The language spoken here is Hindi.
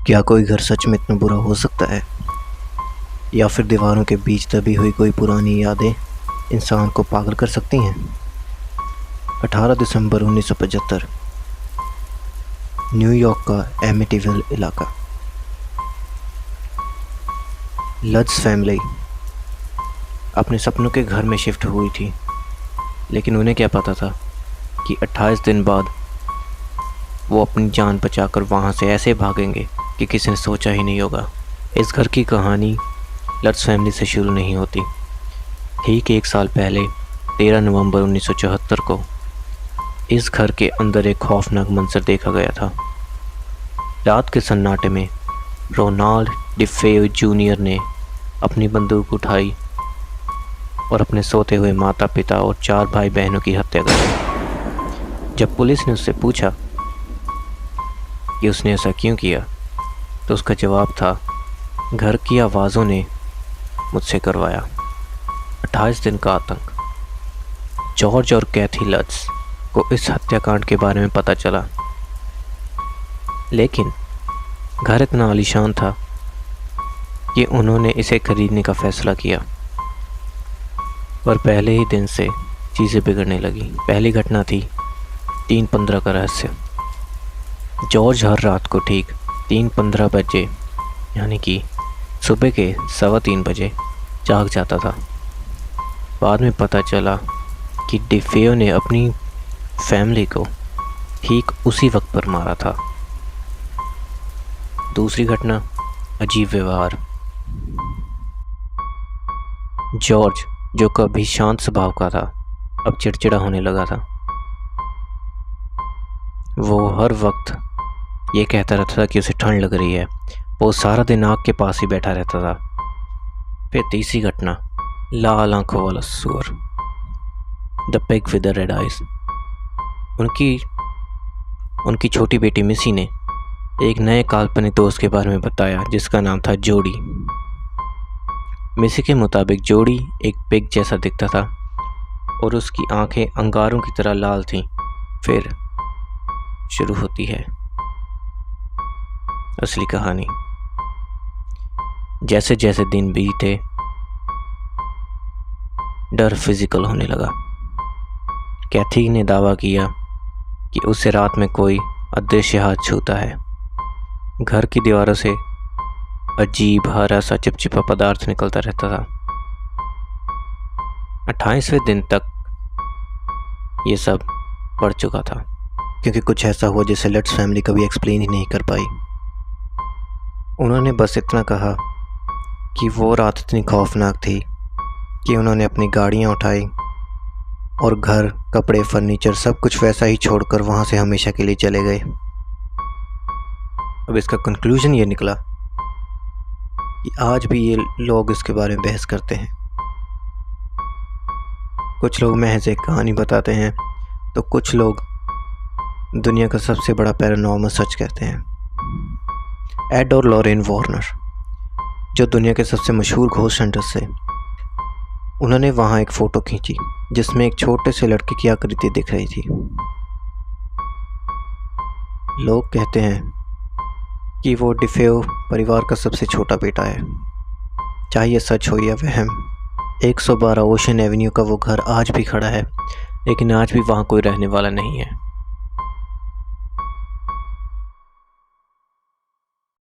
क्या कोई घर सच में इतना बुरा हो सकता है, या फिर दीवारों के बीच दबी हुई कोई पुरानी यादें इंसान को पागल कर सकती हैं। 18 दिसंबर 1975, न्यूयॉर्क का एमिटीविल इलाका। लड्स फैमिली अपने सपनों के घर में शिफ्ट हुई थी, लेकिन उन्हें क्या पता था कि 28 दिन बाद वो अपनी जान बचाकर वहाँ से ऐसे भागेंगे कि किसी ने सोचा ही नहीं होगा। इस घर की कहानी लड्स फैमिली से शुरू नहीं होती। ठीक एक साल पहले 13 नवंबर 1974 को इस घर के अंदर एक खौफनाक मंजर देखा गया था। रात के सन्नाटे में रोनाल्ड डिफेयो जूनियर ने अपनी बंदूक उठाई और अपने सोते हुए माता पिता और 4 भाई बहनों की हत्या कर दी। जब पुलिस ने उससे पूछा कि उसने ऐसा क्यों किया, तो उसका जवाब था, घर की आवाज़ों ने मुझसे करवाया। 28 दिन का आतंक। जॉर्ज और कैथी लड्स को इस हत्याकांड के बारे में पता चला, लेकिन घर इतना आलीशान था कि उन्होंने इसे खरीदने का फैसला किया। पर पहले ही दिन से चीज़ें बिगड़ने लगी। पहली घटना थी 3:15 का रहस्य। जॉर्ज हर रात को ठीक 3:15 बजे, यानी कि सुबह के 3:15 बजे जाग जाता था। बाद में पता चला कि डिफेयो ने अपनी फैमिली को ठीक उसी वक्त पर मारा था। दूसरी घटना, अजीब व्यवहार। जॉर्ज, जो कभी शांत स्वभाव का था, अब चिड़चिड़ा होने लगा था। वो हर वक्त ये कहता रहता था कि उसे ठंड लग रही है। वो सारा दिन आग के पास ही बैठा रहता था। फिर तीसरी घटना, लाल आंखों वाला सुअर, the pig with the red eyes. उनकी छोटी बेटी मिसी ने एक नए काल्पनिक दोस्त के बारे में बताया जिसका नाम था जोडी। मिसी के मुताबिक जोडी एक पिग जैसा दिखता था और उसकी आंखें अंगारों की तरह लाल थीं। फिर शुरू होती है असली कहानी। जैसे जैसे दिन बीते, डर फिजिकल होने लगा। कैथी ने दावा किया कि उसे रात में कोई अदृश्य हाथ छूता है। घर की दीवारों से अजीब हरा सा चिपचिपा पदार्थ निकलता रहता था। 28वें दिन तक ये सब बढ़ चुका था, क्योंकि कुछ ऐसा हुआ जिसे लड्स फैमिली कभी एक्सप्लेन ही नहीं कर पाई। उन्होंने बस इतना कहा कि वो रात इतनी खौफनाक थी कि उन्होंने अपनी गाड़ियाँ उठाई और घर, कपड़े, फर्नीचर सब कुछ वैसा ही छोड़कर वहाँ से हमेशा के लिए चले गए। अब इसका कंक्लूजन ये निकला कि आज भी ये लोग इसके बारे में बहस करते हैं। कुछ लोग महज एक कहानी बताते हैं, तो कुछ लोग दुनिया का सबसे बड़ा पैरानॉर्मल सच कहते हैं। एड और लॉरेन वार्नर, जो दुनिया के सबसे मशहूर घोस्ट हंटर्स से, उन्होंने वहाँ एक फ़ोटो खींची जिसमें एक छोटे से लड़के की आकृति दिख रही थी। लोग कहते हैं कि वो डिफेयो परिवार का सबसे छोटा बेटा है। चाहे ये सच हो या वहम, 112 ओशन एवेन्यू का वो घर आज भी खड़ा है, लेकिन आज भी वहाँ कोई रहने वाला नहीं है।